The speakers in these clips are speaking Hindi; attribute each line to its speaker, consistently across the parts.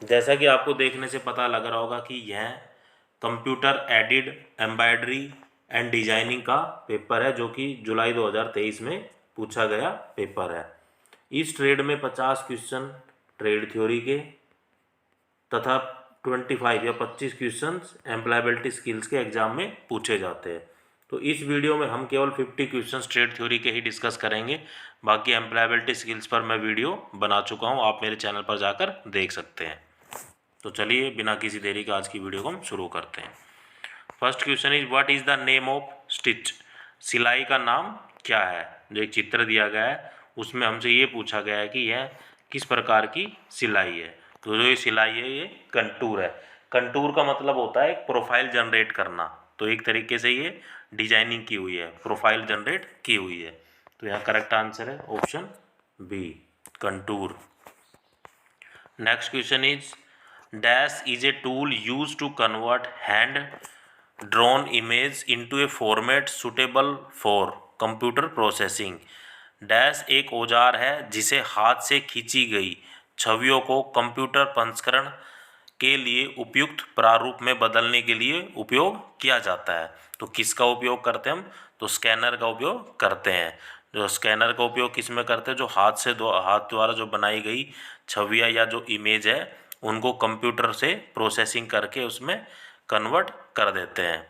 Speaker 1: जैसा कि आपको देखने से पता लग रहा होगा कि यह computer aided embroidery and designing का पेपर है, जो कि जुलाई 2023 में पूछा गया पेपर है। इस ट्रेड में 50 क्वेश्चन ट्रेड थ्योरी के तथा 25 या 25 क्वेश्चंस एम्प्लॉयबिलिटी स्किल्स के एग्जाम में पूछे जाते हैं। तो इस वीडियो में हम केवल 50 क्वेश्चंस ट्रेड थ्योरी के ही डिस्कस करेंगे। बाकी एम्प्लॉयबिलिटी स्किल्स पर मैं वीडियो बना चुका हूं, आप मेरे चैनल पर जाकर देख सकते हैं। तो चलिए बिना किसी देरी के आज की वीडियो को हम शुरू करते हैं। First question is what is the name of stitch. सिलाई का नाम क्या है। जो एक चित्र दिया गया है उसमें हमसे ये पूछा गया है कि यह किस प्रकार की सिलाई है। तो जो ये सिलाई है ये कंटूर है। कंटूर का मतलब होता है एक प्रोफाइल जनरेट करना। तो एक तरीके से ये डिजाइनिंग की हुई है, प्रोफाइल जनरेट की हुई है। तो यहाँ करेक्ट आंसर है option B, contour. Next question is dash is a tool use to convert hand drawn image into a format suitable for computer processing. Dash एक औजार है जिसे हाथ से खींची गई छवियों को कंप्यूटर प्रसंस्करण के लिए उपयुक्त प्रारूप में बदलने के लिए उपयोग किया जाता है। तो किसका उपयोग करते हैं हम, तो स्कैनर का उपयोग करते हैं। जो स्कैनर का उपयोग किस में करते हैं, जो हाथ द्वारा जो बनाई गई छवियाँ या जो इमेज है उनको कंप्यूटर से प्रोसेसिंग करके उसमें कन्वर्ट कर देते हैं।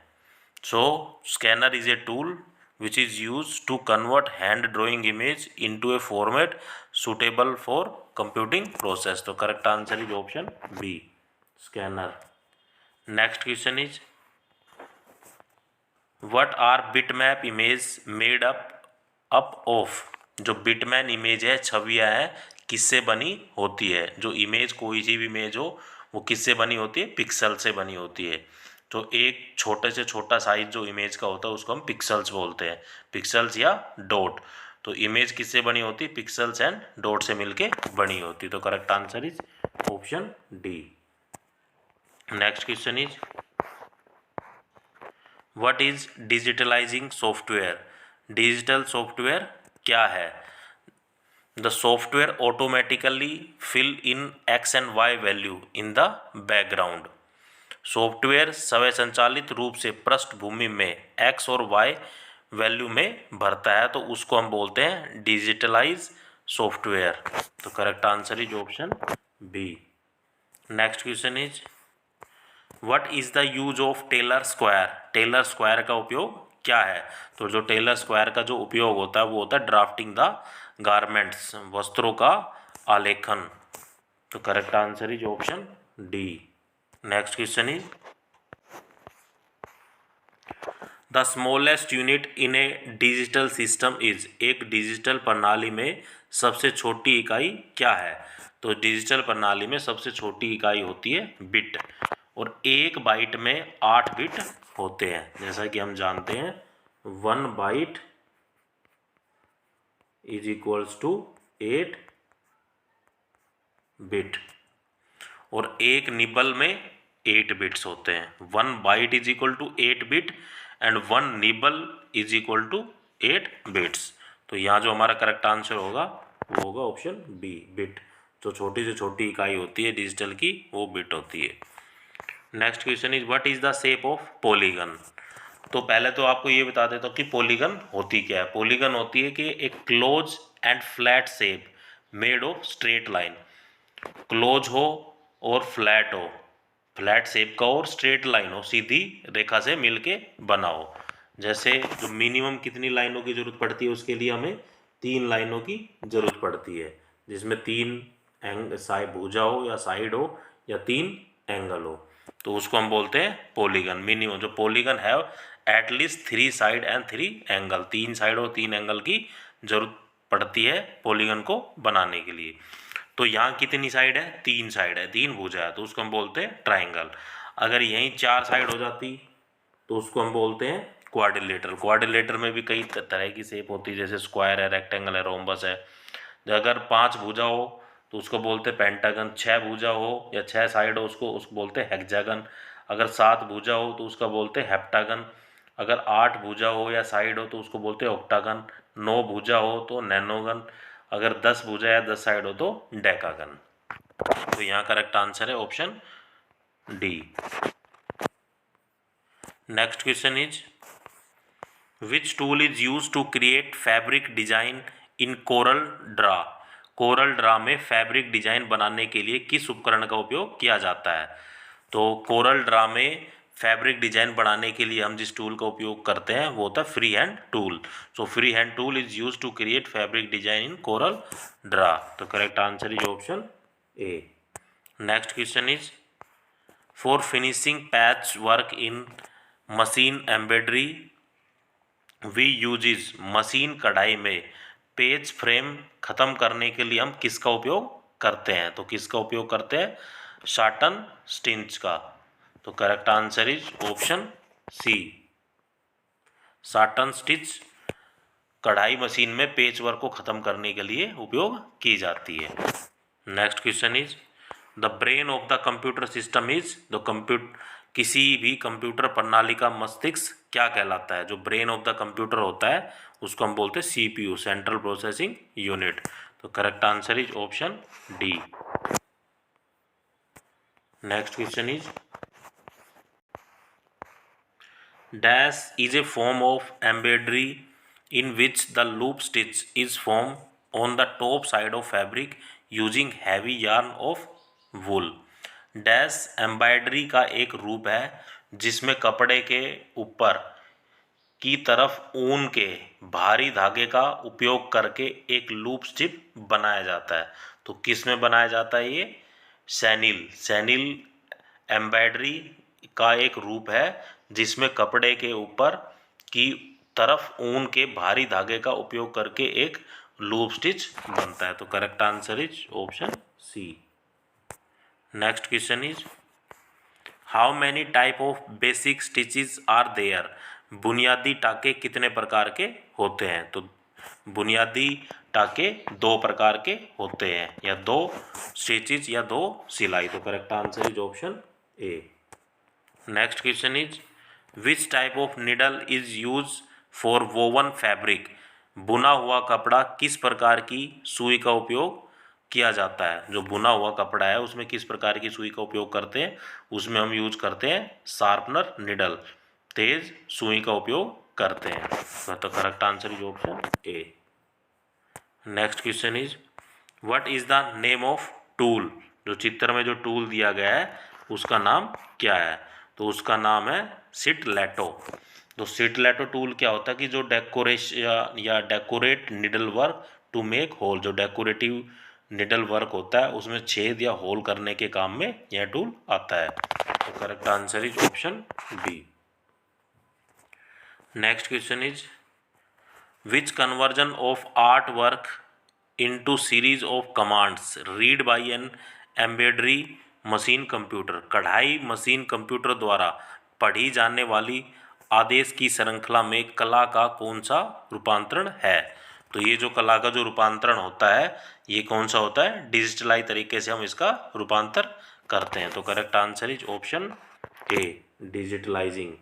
Speaker 1: So scanner is a tool which is used to convert hand drawing image into a format suitable for computing process. तो correct answer is option B, scanner. Next question is what are bitmap image made up of। जो बिटमैन इमेज है, छवियाँ है, किससे बनी होती है। जो इमेज कोई सी भी इमेज हो वो किससे बनी होती है, पिक्सल से बनी होती है। तो एक छोटे से छोटा साइज जो इमेज का होता है उसको हम पिक्सल्स बोलते हैं, पिक्सल्स या डॉट। तो इमेज किससे बनी होती है, पिक्सल्स एंड डॉट से मिलके बनी होती है। तो correct answer is option D. Next question is what is digitalising software. Digital software क्या है। The software automatically fill in X and Y value in the background. Software स्वयं संचालित रूप से पृष्ठभूमि में एक्स और वाई वैल्यू में भरता है, तो उसको हम बोलते हैं डिजिटलाइज सॉफ्टवेयर। तो correct answer is option B. Next question is what is the use of tailor square. Tailor square का उपयोग क्या है। तो जो टेलर स्क्वायर का जो उपयोग होता है वो होता है ड्राफ्टिंग द गारमेंट्स, वस्त्रों का आलेखन। तो correct answer is option D. Next question is the smallest unit in A digital system is. एक डिजिटल प्रणाली में सबसे छोटी इकाई क्या है। तो डिजिटल प्रणाली में सबसे छोटी इकाई होती है बिट, और एक बाइट में 8 बिट होते हैं। जैसा कि हम जानते हैं 1 byte is equals to 8 bit, और एक निबल में 8 बिट्स होते हैं। 1 byte is equal to 8 bit and 1 nibble is equal to 8 bits. तो यहाँ जो हमारा करेक्ट आंसर होगा वो होगा ऑप्शन बी, बिट। जो छोटी से छोटी इकाई होती है डिजिटल की वो बिट होती है। Next question is what is the shape of polygon. तो पहले तो आपको ये बता देता हूँ कि पॉलीगन होती क्या है। पॉलीगन होती है कि एक close and flat shape made of straight line. Close हो और फ्लैट हो, फ्लैट शेप का और स्ट्रेट लाइन हो, सीधी रेखा से मिलके बना हो। जैसे जो मिनिमम कितनी लाइनों की जरूरत पड़ती है, उसके लिए हमें 3 लाइनों की जरूरत पड़ती है, जिसमें 3 भुजा हो या साइड हो या 3 एंगल हो। तो उसको हम बोलते हैं पॉलीगन। मिनिमम जो पॉलीगन है at least 3 side and 3 angle, 3 side और 3 एंगल की जरूरत पड़ती है पॉलीगन को बनाने के लिए। तो यहाँ कितनी साइड है, 3 साइड है, 3 भुजा है, तो उसको हम बोलते हैं ट्राइंगल। अगर यहीं 4 साइड हो जाती तो उसको हम बोलते हैं क्वाड्रिलेटरल। क्वाड्रिलेटर में भी कई तरह की शेप होती है, जैसे स्क्वायर है, रेक्टेंगल है, रोम्बस है। अगर 5 भुजा हो तो उसको बोलते हैं पेंटागन। 6 भुजा हो या 6 साइड हो उसको बोलते हैं हेक्सागन। अगर 7 भुजा हो तो उसका बोलते हैं हेप्टागन। अगर 8 भुजा हो या साइड हो तो उसको बोलते हैं ऑक्टागन। 9 भुजा हो तो नैनोगन। अगर 10 भुजा या 10 साइड हो तो डेकागन। तो यहाँ करेक्ट आंसर है option D. Next question is which tool is use to create fabric design in Corel draw. Corel draw में फैब्रिक डिजाइन बनाने के लिए किस उपकरण का उपयोग किया जाता है। तो कोरल ड्रा में फैब्रिक डिजाइन बनाने के लिए हम जिस टूल का उपयोग करते हैं वो होता है free hand tool. So free hand tool is use to create fabric design in Corel Draw. तो correct answer is option A. Next question is for finishing patch work in machine embroidery we uses. Machine कढ़ाई में पेज फ्रेम खत्म करने के लिए हम किसका उपयोग करते हैं। तो किसका उपयोग करते हैं, शार्टन स्टिच का। तो correct answer is option C, shorten stitch कढ़ाई मशीन में पेच वर्क को खत्म करने के लिए उपयोग की जाती है। Next question is the brain of the computer system is. The computer किसी भी कंप्यूटर प्रणाली का मस्तिष्क क्या कहलाता है। जो ब्रेन ऑफ द कंप्यूटर होता है उसको हम बोलते हैं सीपीयू, सेंट्रल प्रोसेसिंग यूनिट। तो correct answer is option D. Next question is dash is A form of embroidery in which the loop stitch is formed on the top side of fabric using heavy yarn of wool। Dash embroidery का एक रूप है जिसमें कपड़े के ऊपर की तरफ ऊन के भारी धागे का उपयोग करके एक लूप स्ट्रिप बनाया जाता है। तो किस में बनाया जाता है ये, सैनिल एम्ब्रॉयडरी का एक रूप है जिसमें कपड़े के ऊपर की तरफ ऊन के भारी धागे का उपयोग करके एक लूप स्टिच बनता है। तो correct answer is option C. Next question is how many type of basic stitches are there. बुनियादी टाके कितने प्रकार के होते हैं। तो बुनियादी टाके दो प्रकार के होते हैं, या दो स्टिचेस या दो सिलाई। तो correct answer is option A. Next question is which type of needle is use for woven fabric. बुना हुआ कपड़ा किस प्रकार की सुई का उपयोग किया जाता है। जो बुना हुआ कपड़ा है उसमें किस प्रकार की सुई का उपयोग करते हैं, उसमें हम यूज करते हैं शार्पनर निडल, तेज सुई का उपयोग करते हैं। तो correct answer is option A. Next question is what is the name of tool. जो चित्र में जो टूल दिया गया है उसका नाम क्या है। तो उसका नाम है सिटलेटो। तो सिटलेटो टूल क्या होता है कि जो डेकोरेशन या decorate needle work to make hole. जो डेकोरेटिव निडल वर्क होता है उसमें छेद या होल करने के काम में यह टूल आता है। तो correct answer is option B. Next question is which conversion of art work into series of commands read by an embroidery machine computer. कढ़ाई मशीन कंप्यूटर द्वारा पढ़ी जाने वाली आदेश की श्रृंखला में कला का कौन सा रूपांतरण है। तो ये जो कला का जो रूपांतरण होता है ये कौन सा होता है, डिजिटलाइज तरीके से हम इसका रूपांतर करते हैं। तो correct answer is option A, digitalising.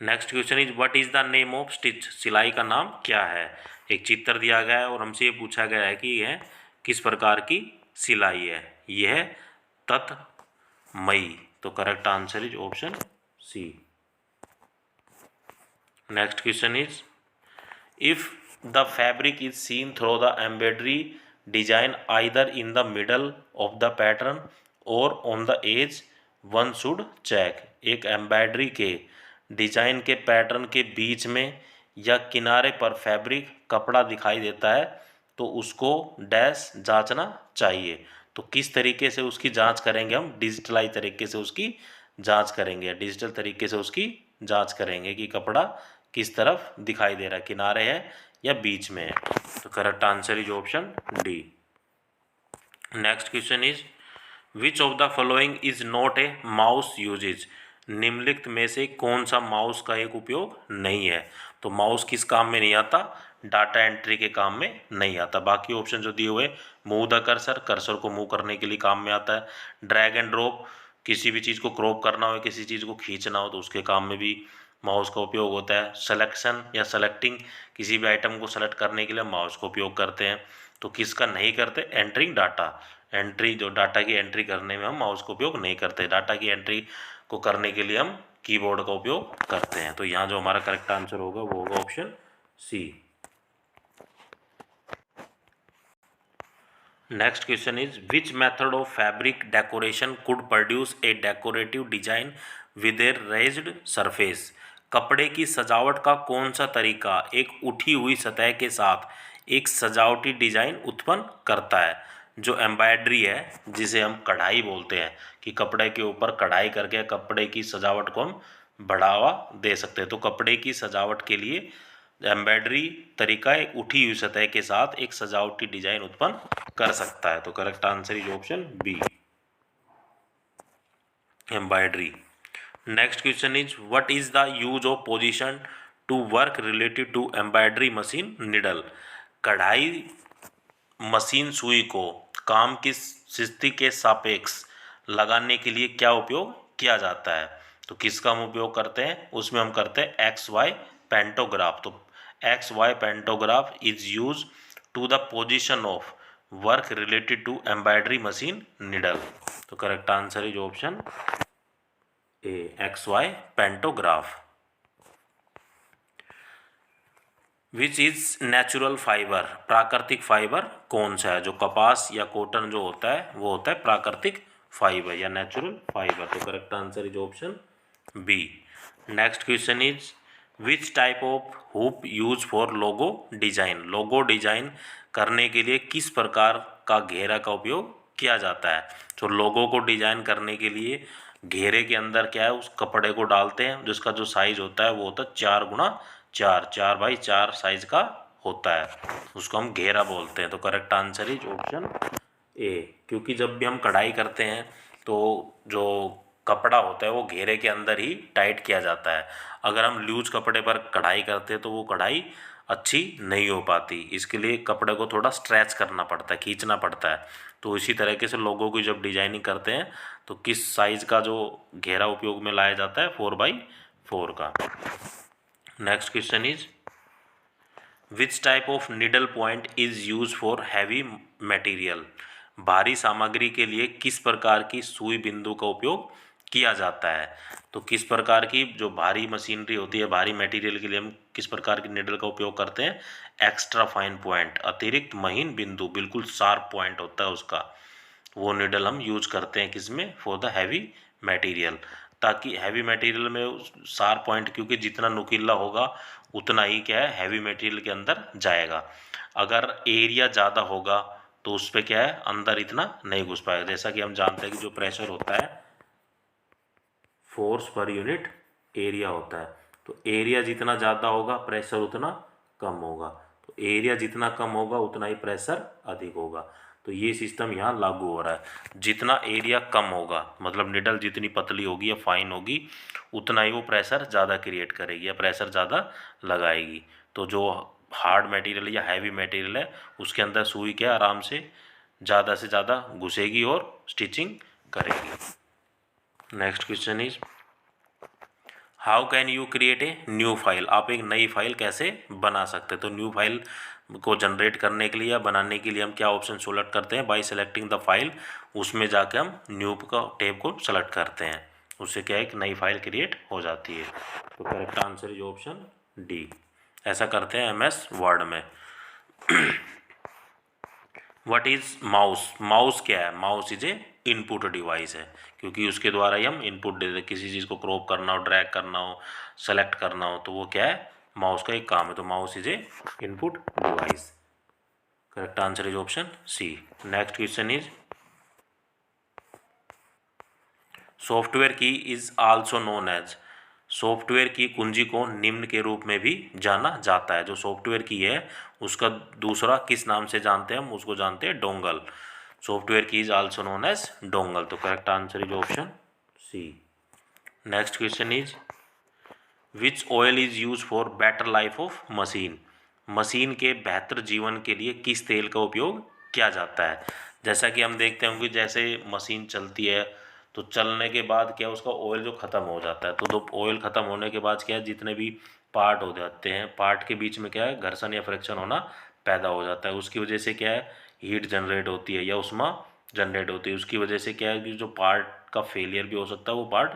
Speaker 1: Next question is what is the name of stitch. सिलाई का नाम क्या है। एक चित्र दिया गया है और हमसे ये पूछा गया है कि यह किस प्रकार की सिलाई है। यह तत्मयी। तो correct answer is option C. Next question is if the fabric is seen through the embroidery design either in the middle of the pattern और on the edge one should check. एक एम्ब्रॉयडरी के डिजाइन के पैटर्न के बीच में या किनारे पर फैब्रिक कपड़ा दिखाई देता है तो उसको डैश जांचना चाहिए। तो किस तरीके से उसकी जांच करेंगे हम, डिजिटलाइज तरीके से उसकी जांच करेंगे, डिजिटल तरीके से उसकी जांच करेंगे कि कपड़ा किस तरफ दिखाई दे रहा है, किनारे है या बीच में है। तो correct answer is option D. Next question is which of the following is not a mouse usages. निम्नलिखित में से कौन सा माउस का एक उपयोग नहीं है। तो माउस किस काम में नहीं आता, डाटा एंट्री के काम में नहीं आता। बाकी ऑप्शन जो दिए हुए मूव द कर्सर, कर्सर को मूव करने के लिए काम में आता है। ड्रैग एंड ड्रॉप, किसी भी चीज़ को क्रॉप करना हो, किसी चीज़ को खींचना हो तो उसके काम में भी माउस का उपयोग होता है। सिलेक्शन या सेलेक्टिंग, किसी भी आइटम को सेलेक्ट करने के लिए माउस का उपयोग करते हैं। तो किसका नहीं करते, एंटरिंग डाटा, एंट्री जो डाटा की एंट्री करने में हम माउस का उपयोग नहीं करते, डाटा की एंट्री को करने के लिए हम कीबोर्ड का उपयोग करते हैं। तो यहाँ जो हमारा करेक्ट आंसर होगा वो होगा option C. Next question is which method of fabric decoration could produce a decorative design with a raised surface. कपड़े की सजावट का कौन सा तरीका एक उठी हुई सतह के साथ एक सजावटी डिजाइन उत्पन्न करता है। जो एम्ब्रॉयडरी है, जिसे हम कढ़ाई बोलते हैं, कि कपड़े के ऊपर कढ़ाई करके कपड़े की सजावट को हम बढ़ावा दे सकते हैं। तो कपड़े की सजावट के लिए एम्ब्रॉयडरी तरीका एक उठी हुई सतह के साथ एक सजावटी डिजाइन उत्पन्न कर सकता है। तो correct answer is option B, embroidery. Next question is what is the use of position to work related to embroidery machine needle. कढ़ाई मशीन सुई को काम की स्थिति के सापेक्ष लगाने के लिए क्या उपयोग किया जाता है। तो किसका हम उपयोग करते हैं, उसमें हम करते हैं एक्स वाई पेंटोग्राफ। तो X Y pantograph is use to the position of work related to embroidery machine needle. तो correct answer is option A, X Y pantograph. Which is natural fibre, प्राकृतिक फाइबर कौन सा है। जो कपास या कॉटन जो होता है वो होता है प्राकृतिक फाइबर या नेचुरल फाइबर। तो correct answer is option B. Next question is which type of hoop use for logo design. Logo design करने के लिए किस प्रकार का घेरा का उपयोग किया जाता है। तो लोगो को डिजाइन करने के लिए घेरे के अंदर क्या है, उस कपड़े को डालते हैं जिसका जो साइज होता है वो होता है 4x4, 4x4 साइज का होता है, उसको हम घेरा बोलते हैं। तो करेक्ट आंसर इज ऑप्शन ए, क्योंकि जब भी हम कढ़ाई करते हैं तो जो कपड़ा होता है वो घेरे के अंदर ही टाइट किया जाता है। अगर हम लूज कपड़े पर कढ़ाई करते हैं तो वो कढ़ाई अच्छी नहीं हो पाती, इसके लिए कपड़े को थोड़ा स्ट्रेच करना पड़ता है, खींचना पड़ता है। तो इसी तरीके से लोगों की जब डिजाइनिंग करते हैं तो किस साइज का जो घेरा उपयोग में लाया जाता है, 4x4 का। Next question is which type of needle point is use for heavy material. भारी सामग्री के लिए किस प्रकार की सुई बिंदु का उपयोग किया जाता है। तो किस प्रकार की जो भारी मशीनरी होती है, भारी मटेरियल के लिए हम किस प्रकार की निडल का उपयोग करते हैं, एक्स्ट्रा फाइन पॉइंट, अतिरिक्त महीन बिंदु, बिल्कुल शार्प पॉइंट होता है उसका, वो निडल हम यूज करते हैं किसमें, फॉर द हैवी मटेरियल। ताकि हैवी मटेरियल में शार्प पॉइंट, क्योंकि जितना नुकीला होगा उतना ही क्या है हैवी मटेरियल के अंदर जाएगा। अगर एरिया ज़्यादा होगा तो उस पर क्या है अंदर इतना नहीं घुस पाएगा। जैसा कि हम जानते हैं कि जो प्रेशर होता है फोर्स पर यूनिट एरिया होता है, तो एरिया जितना ज़्यादा होगा प्रेशर उतना कम होगा, तो एरिया जितना कम होगा उतना ही प्रेशर अधिक होगा। तो ये सिस्टम यहाँ लागू हो रहा है। जितना एरिया कम होगा, मतलब निडल जितनी पतली होगी या फाइन होगी, उतना ही वो प्रेशर ज़्यादा क्रिएट करेगी या प्रेशर ज़्यादा लगाएगी। तो जो हार्ड मटेरियल या हैवी मटेरियल है उसके अंदर सुई क्या आराम से ज़्यादा घुसेगी और स्टिचिंग करेगी। Next question is how can you create a new file. आप एक नई फाइल कैसे बना सकते हैं। तो न्यू फाइल को जनरेट करने के लिए या बनाने के लिए हम क्या ऑप्शन सेलेक्ट करते हैं, बाय सेलेक्टिंग द फाइल, उसमें जाके हम न्यू का टैब को सेलेक्ट करते हैं, उससे क्या है एक नई फाइल क्रिएट हो जाती है। तो correct answer is option D, ऐसा करते हैं MS वर्ड में। What is mouse. माउस क्या है, mouse is a input device है, क्योंकि उसके द्वारा ही हम इनपुट देते हैं। किसी चीज़ को क्रॉप करना हो, ड्रैग करना हो, सेलेक्ट करना हो, तो वो क्या है माउस का एक काम है। तो mouse is a input device. Correct answer is option C. Next question is software key is also known as. Software की कुंजी को निम्न के रूप में भी जाना जाता है। जो सॉफ्टवेयर की है उसका दूसरा किस नाम से जानते हैं हम, उसको जानते हैं dongle. Software key is also known as dongle. तो correct answer is option C. Next question is which oil is use for better life of machine. Machine के बेहतर जीवन के लिए किस तेल का उपयोग किया जाता है। जैसा कि हम देखते हैं कि जैसे मशीन चलती है तो चलने के बाद क्या उसका ऑयल जो ख़त्म हो जाता है, तो ऑयल ख़त्म होने के बाद क्या है जितने भी पार्ट हो जाते हैं, पार्ट के बीच में क्या है घर्षण या फ्रिक्शन होना पैदा हो जाता है। उसकी वजह से क्या है, हीट जनरेट होती है या उष्मा जनरेट होती है। उसकी वजह से क्या है कि जो पार्ट का फेलियर भी हो सकता है, वो पार्ट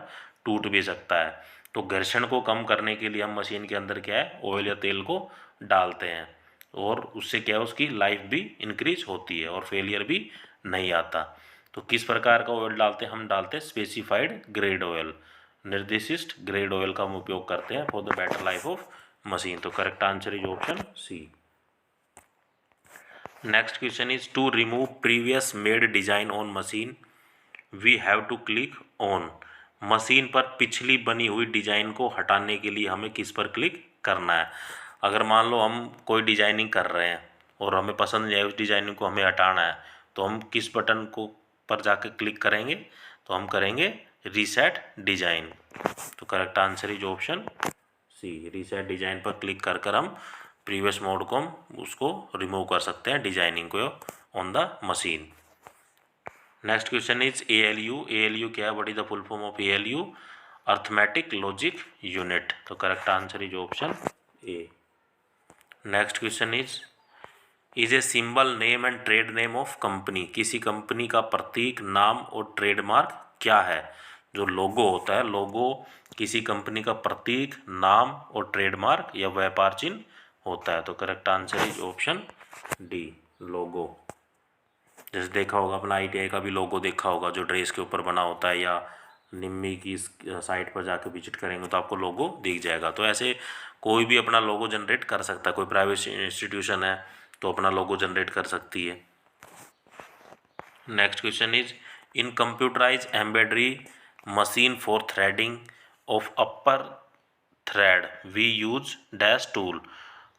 Speaker 1: टूट भी सकता है। तो घर्षण को कम करने के लिए हम मशीन के अंदर क्या है, ऑयल या तेल को डालते हैं, और उससे क्या है, उसकी लाइफ भी इंक्रीज होती है और फेलियर भी नहीं आता। तो किस प्रकार का ऑयल डालते हैं, हम डालते हैं स्पेसिफाइड ग्रेड ऑयल, निर्दिष्ट ग्रेड ऑयल का हम उपयोग करते हैं for the better life of machine. तो correct answer is option C. Next question is to remove previous made design on machine we have to click on. Machine पर पिछली बनी हुई डिजाइन को हटाने के लिए हमें किस पर क्लिक करना है। अगर मान लो हम कोई डिजाइनिंग कर रहे हैं और हमें पसंद नहीं है, उस डिजाइनिंग को हमें हटाना है, तो हम किस बटन को पर जाकर क्लिक करेंगे, तो हम करेंगे रीसेट डिजाइन। तो correct answer is option C, reset design पर क्लिक कर कर हम प्रीवियस मोड को हम उसको रिमूव कर सकते हैं, डिजाइनिंग को on the machine. Next question is ALU। ALU क्या है, what is the full form of ALU, arithmetic logic unit. तो correct answer is option A. Next question is a symbol name and trade name of company. किसी कंपनी का प्रतीक, नाम और ट्रेडमार्क क्या है। जो लोगो होता है, लोगो किसी कंपनी का प्रतीक, नाम और ट्रेडमार्क या व्यापार चिन्ह होता है। तो correct answer is option D, logo. जैसे देखा होगा अपना ITI का भी लोगो देखा होगा, जो ड्रेस के ऊपर बना होता है, या निम्मी की साइट पर जाकर विजिट करेंगे तो आपको लोगो दिख जाएगा। तो ऐसे कोई भी अपना लोगो जनरेट कर सकता है, कोई प्राइवेट इंस्टीट्यूशन है तो अपना लोगो जनरेट कर सकती है। Next question is in computerise embroidery machine for threading of upper thread we use dash tool.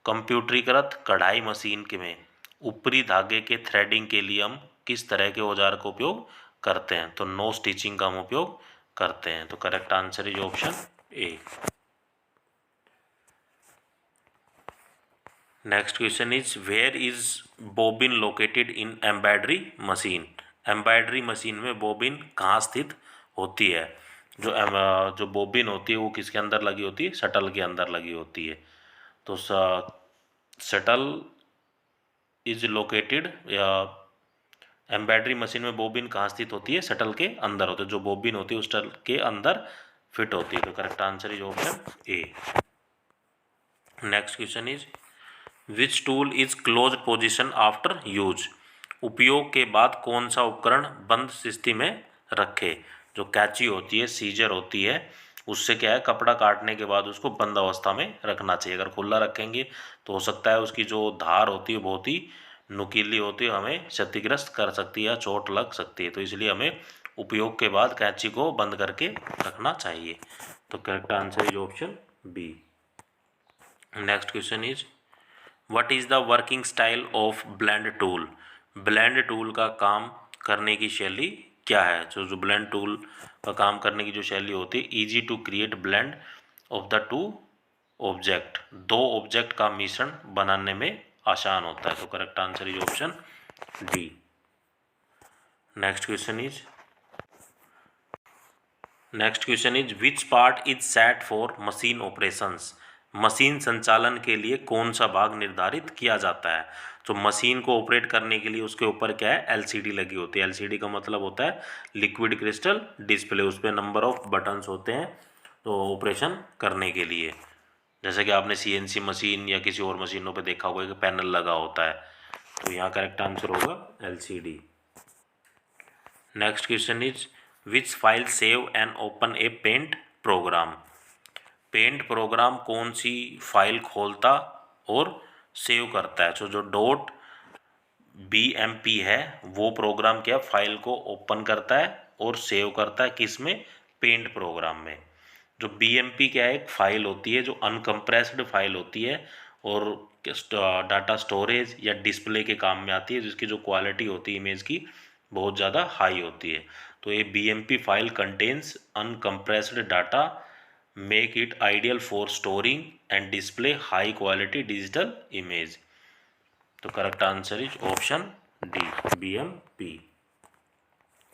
Speaker 1: कंप्यूटरीकृत कढ़ाई मशीन के में ऊपरी धागे के थ्रेडिंग के लिए हम किस तरह के औजार का उपयोग करते हैं। तो नो स्टिचिंग का हम उपयोग करते हैं। तो correct answer is option A. Next question is where is bobbin located in embroidery machine. Embroidery machine में बोबिन कहाँ स्थित होती है। जो बोबिन होती है वो किसके अंदर लगी होती है, शटल के अंदर लगी होती है। तो शटल इज लोकेटेड, या एम्ब्रॉयडरी मशीन में बोबिन कहाँ स्थित होती है, शटल के अंदर होती है। जो बोबिन होती है उस शटल के अंदर फिट होती है। तो correct answer is option A. Next question is which tool is close position after use. उपयोग के बाद कौन सा उपकरण बंद स्थिति में रखे। जो कैंची होती है, सीजर होती है, उससे क्या है, कपड़ा काटने के बाद उसको बंद अवस्था में रखना चाहिए। अगर खुला रखेंगे तो हो सकता है उसकी जो धार होती है बहुत ही नुकीली होती है, हमें क्षतिग्रस्त कर सकती है या चोट लग सकती है। तो इसलिए हमें उपयोग के बाद कैंची को बंद करके रखना चाहिए। तो correct answer is option B. Next question is what is the working style of blend tool. Blend tool का काम करने की शैली क्या है। जो ब्लेंड टूल का काम करने की जो शैली होती है, easy to create blend of the two object, दो ऑब्जेक्ट का मिश्रण बनाने में आसान होता है। तो correct answer is option D. Next question is which part is set for machine operations. Machine संचालन के लिए कौन सा भाग निर्धारित किया जाता है। तो मशीन को ऑपरेट करने के लिए उसके ऊपर क्या है, LCD लगी होती है। LCD का मतलब होता है लिक्विड क्रिस्टल डिस्प्ले। उस पर नंबर ऑफ बटन्स होते हैं तो ऑपरेशन करने के लिए। जैसे कि आपने CNC मशीन या किसी और मशीनों पे देखा होगा कि पैनल लगा होता है। तो यहाँ करेक्ट आंसर होगा LCD। Next question is which file save and open a paint program. Paint program कौन सी फाइल खोलता और सेव करता है। जो .bmp है वो प्रोग्राम क्या फाइल को ओपन करता है और सेव करता है, किस में, पेंट प्रोग्राम में। जो BMP क्या है, एक फाइल होती है जो अनकम्प्रेस्ड फाइल होती है और डाटा स्टोरेज या डिस्प्ले के काम में आती है, जिसकी जो क्वालिटी होती है इमेज की बहुत ज़्यादा हाई होती है। तो ये BMP file contains uncompressed data, make it ideal for storing and display high quality digital image. तो correct answer is option D, BMP।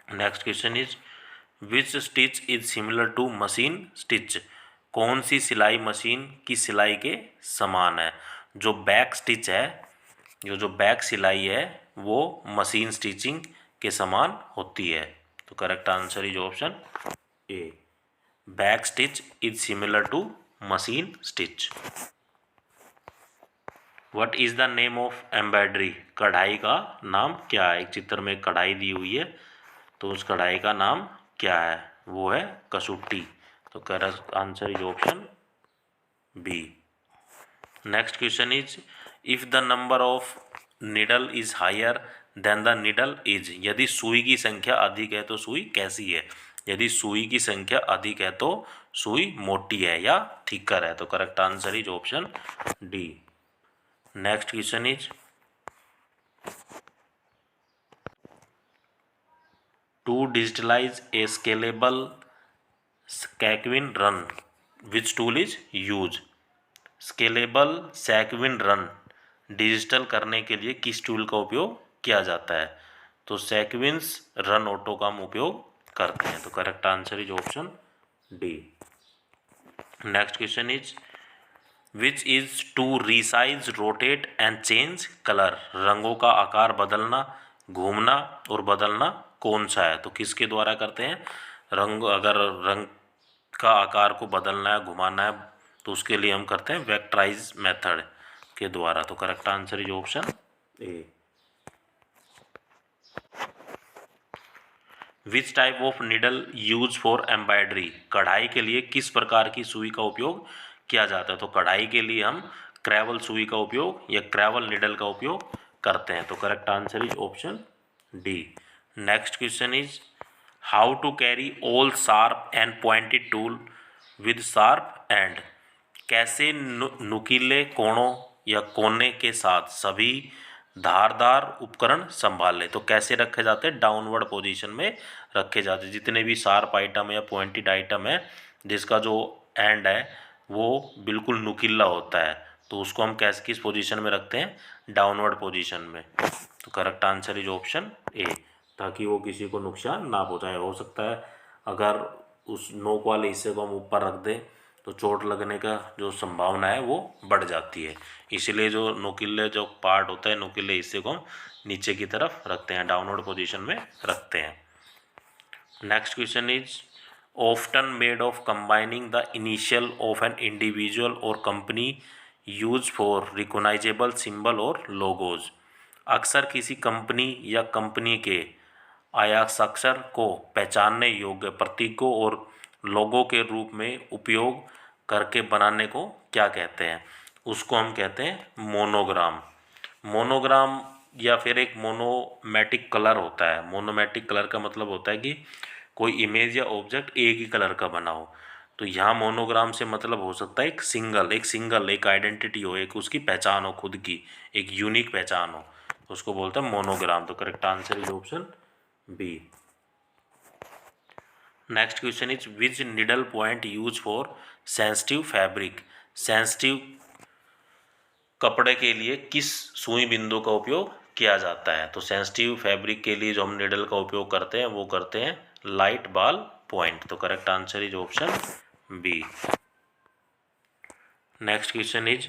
Speaker 1: Next question is which stitch is similar to machine stitch. कौन सी सिलाई मशीन की सिलाई के समान है। जो बैक स्टिच है जो बैक सिलाई है वो मशीन स्टिचिंग के समान होती है। तो correct answer is option A, back stitch is similar to machine stitch. What is the name of embroidery, कढ़ाई का नाम क्या है? एक चित्र में कढ़ाई दी हुई है, तो उस कढ़ाई का नाम क्या है? वो है कसूटी। तो correct answer is option B. Next question is, if the number of needle is higher than the needle is, यदि सुई की संख्या अधिक है तो सुई कैसी है? यदि सुई की संख्या अधिक है तो सुई मोटी है या थिकर है। तो correct answer is option D. Next question is, to digitalize a scalable sequin run which tool is use. Scalable sequin run digital करने के लिए किस टूल का उपयोग किया जाता है? तो सेक्विंस रन ऑटो का हम उपयोग करते हैं। तो correct answer is option D. Next question is, which is to resize rotate and change colour, रंगों का आकार बदलना, घूमना और बदलना कौन सा है? तो किसके द्वारा करते हैं? रंग, अगर रंग का आकार को बदलना है, घुमाना है, तो उसके लिए हम करते हैं वेक्टराइज मेथड के द्वारा। तो correct answer is option A. Which type of needle use for embroidery, कढ़ाई के लिए किस प्रकार की सुई का उपयोग किया जाता है? तो कढ़ाई के लिए हम क्रेवल सुई का उपयोग या क्रेवल निडल का उपयोग करते हैं। तो correct answer is option D. Next question is, how to carry all sharp and pointed tool with sharp end, कैसे नुकीले कोणों या कोने के साथ सभी धारदार उपकरण संभाल ले। तो कैसे रखे जाते हैं? डाउनवर्ड पोजीशन में रखे जाते हैं। जितने भी शार्प आइटम या पॉइंटेड आइटम है जिसका जो एंड है वो बिल्कुल नुकीला होता है, तो उसको हम कैसे किस पोजीशन में रखते हैं? डाउनवर्ड पोजीशन में। तो करेक्ट आंसर इज ऑप्शन ए, ताकि वो किसी को नुकसान ना पहुँचाए। हो सकता है अगर उस नोक वाले हिस्से को हम ऊपर रख दें तो चोट लगने का जो संभावना है वो बढ़ जाती है, इसलिए जो नुकीले जो पार्ट होता है, नुकीले हिस्से को हम नीचे की तरफ रखते हैं, डाउनवर्ड पोजीशन में रखते हैं। Next question is, often made of combining the initial of an individual और company use for recognizable symbol और लोगोज, अक्सर किसी कंपनी या कंपनी के आयाक्षर को पहचानने योग्य प्रतीकों और लोगों के रूप में उपयोग करके बनाने को क्या कहते हैं? उसको हम कहते हैं मोनोग्राम। मोनोग्राम या फिर एक मोनोमेटिक कलर होता है। मोनोमेटिक कलर का मतलब होता है कि कोई इमेज या ऑब्जेक्ट एक ही कलर का बना हो। तो यहाँ मोनोग्राम से मतलब हो सकता है एक आइडेंटिटी हो, एक उसकी पहचान हो, खुद की एक यूनिक पहचान हो, उसको बोलते हैं मोनोग्राम। तो correct answer is option B. Next question is, which needle point use for sensitive fabric, sensitive कपड़े के लिए किस सुई बिंदु का उपयोग किया जाता है? तो सेंसिटिव फैब्रिक के लिए जो हम निडल का उपयोग करते हैं वो करते हैं लाइट बॉल पॉइंट। तो correct answer is option B. Next question is,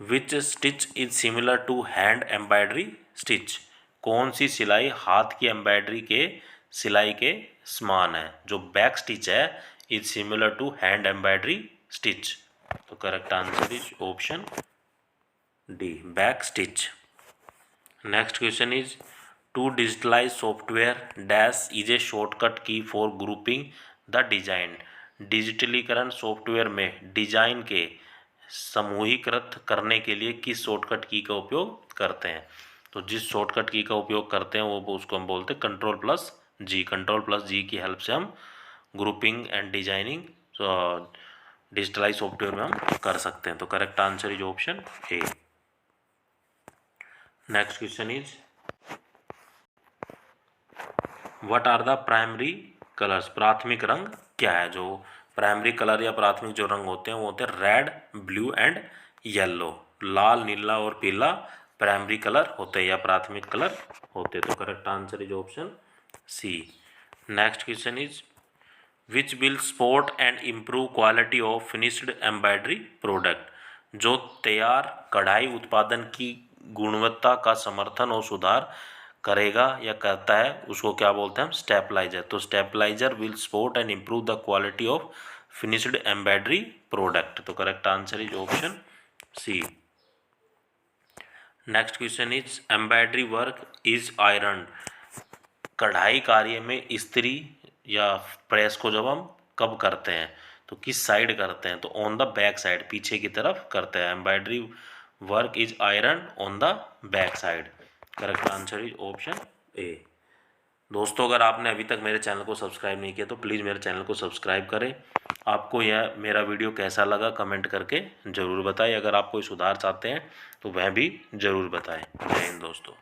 Speaker 1: which stitch is similar to hand embroidery stitch, कौन सी सिलाई हाथ की एम्ब्रॉयडरी के सिलाई के समान है? जो बैक स्टिच है is similar to hand embroidery stitch. तो correct answer is option D, back stitch. Next question is, to digitalize software dash is a shortcut key for grouping the design, डिजिटलीकरण सॉफ्टवेयर में डिजाइन के समूहीकृत करने के लिए किस शॉर्टकट की का उपयोग करते हैं? तो जिस शॉर्टकट की का उपयोग करते हैं वो उसको हम बोलते हैं control plus G. Control plus G की हेल्प से हम grouping and designing digitalize software में हम कर सकते हैं। तो correct answer is option A. Next question is, what are the primary colours, प्राथमिक रंग क्या है? जो प्राइमरी कलर या प्राथमिक जो रंग होते हैं वो होते हैं रेड, ब्लू एंड येलो। लाल, नीला और पीला प्राइमरी कलर होते हैं या प्राथमिक कलर होते हैं। तो correct answer is option C. Next question is, which will support and improve quality of finished embroidery product, जो तैयार कढ़ाई उत्पादन की गुणवत्ता का समर्थन और सुधार करेगा या करता है उसको क्या बोलते हैं हम, स्टेपलाइजर। तो stabilizer will support and improve the quality of finished embroidery product. तो correct answer is option C. Next question is embroidery work is iron. कढ़ाई कार्य में इस्त्री या प्रेस को जब हम कब करते हैं तो किस साइड करते हैं, तो ऑन द बैक साइड, पीछे की तरफ करते हैं। Embroidery work is iron on the back side. Correct answer is option ए। दोस्तों अगर आपने अभी तक मेरे चैनल को सब्सक्राइब नहीं किया तो प्लीज़ मेरे चैनल को सब्सक्राइब करें। आपको यह मेरा वीडियो कैसा लगा कमेंट करके ज़रूर बताएं। अगर आप कोई सुधार चाहते हैं तो वह भी ज़रूर बताएं। जय हिंद दोस्तों।